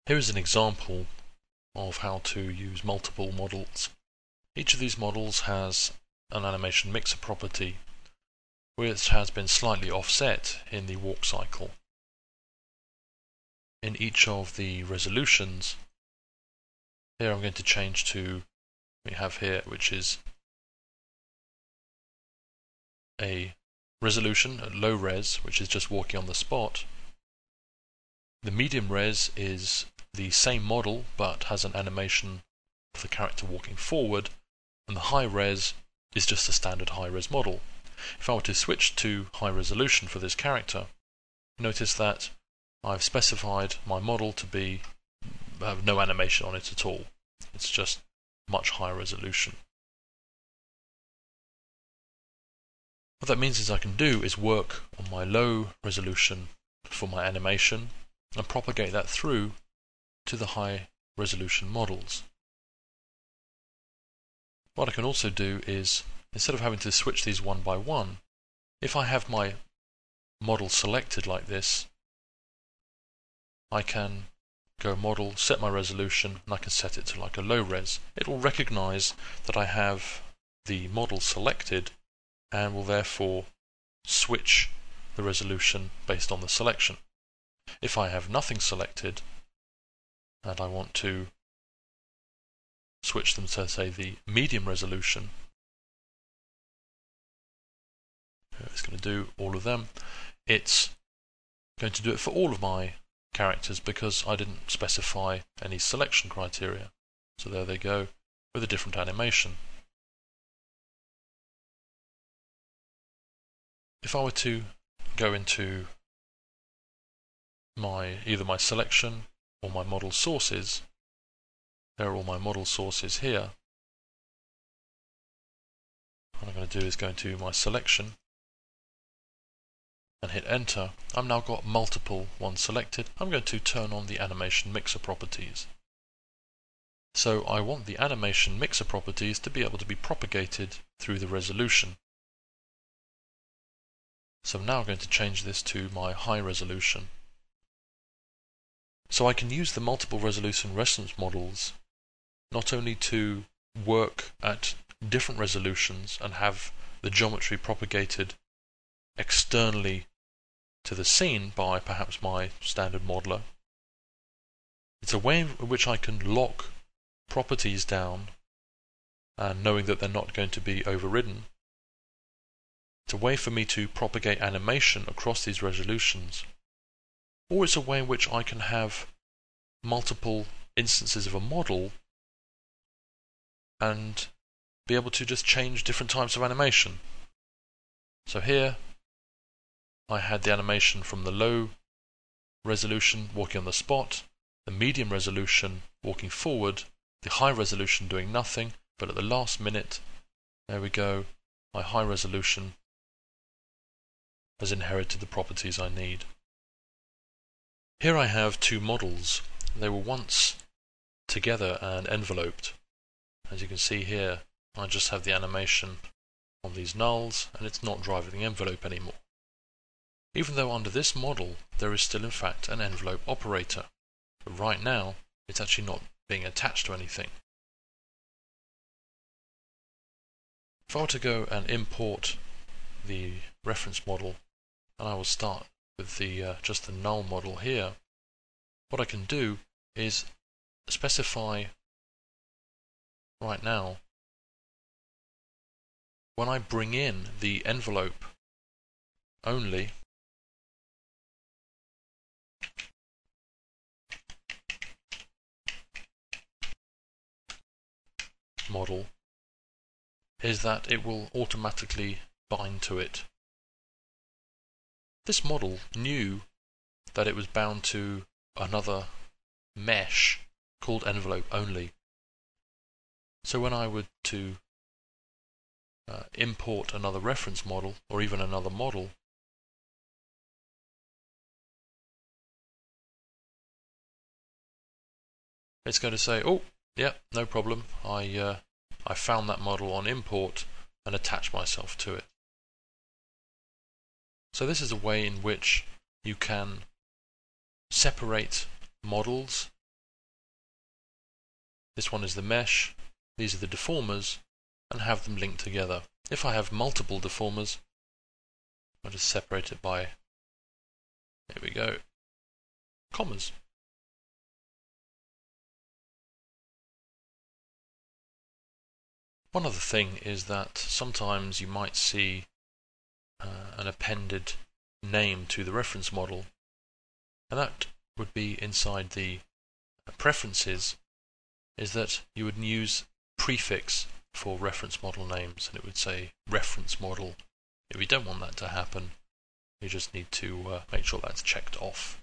Here is an example of how to use multiple models. Each of these models has an animation mixer property which has been slightly offset in the walk cycle. In each of the resolutions, here I'm going to change to, we have here, which is a resolution at low res, which is just walking on the spot. The medium res is the same model but has an animation of the character walking forward, and the high res is just a standard high res model. If I were to switch to high resolution for this character, notice that I've specified my model to have no animation on it at all. It's just much higher resolution. What that means is I can do is work on my low resolution for my animation and propagate that through to the high resolution models. What I can also do is, instead of having to switch these one by one, if I have my model selected like this, I can go model, set my resolution, and I can set it to like a low res. It will recognize that I have the model selected and will therefore switch the resolution based on the selection. If I have nothing selected and I want to switch them to, say, the medium resolution, it's going to do all of them. It's going to do it for all of my characters because I didn't specify any selection criteria. So there they go with a different animation. If I were to go into either my selection or my model sources, there are all my model sources here. What I'm going to do is go into my selection and hit enter. I've now got multiple ones selected. I'm going to turn on the animation mixer properties. So I want the animation mixer properties to be able to be propagated through the resolution. So I'm now going to change this to my high resolution. So I can use the multiple resolution reference models not only to work at different resolutions and have the geometry propagated externally to the scene by perhaps my standard modeler. It's a way in which I can lock properties down and knowing that they're not going to be overridden. It's a way for me to propagate animation across these resolutions, or it's a way in which I can have multiple instances of a model and be able to just change different types of animation. So here I had the animation from the low resolution walking on the spot, the medium resolution walking forward, the high resolution doing nothing, but at the last minute, there we go, my high resolution has inherited the properties I need. Here I have two models. They were once together and enveloped. As you can see here, I just have the animation on these nulls and it's not driving the envelope anymore. Even though under this model there is still in fact an envelope operator, but right now it's actually not being attached to anything. If I were to go and import the reference model, and I will start with the just the null model here, what I can do is specify right now, when I bring in the envelope only, model, is that it will automatically bind to it. This model knew that it was bound to another mesh called envelope only. So when I were to import another reference model or even another model, it's going to say, oh, yeah, no problem. I found that model on import and attached myself to it. So this is a way in which you can separate models this one is the mesh, these are the deformers, and have them linked together. If I have multiple deformers, I'll just separate it by, here we go, commas. One other thing is that sometimes you might see an appended name to the reference model, and that would be inside the preferences, is that you would use prefix for reference model names, and it would say reference model. If you don't want that to happen, you just need to make sure that's checked off.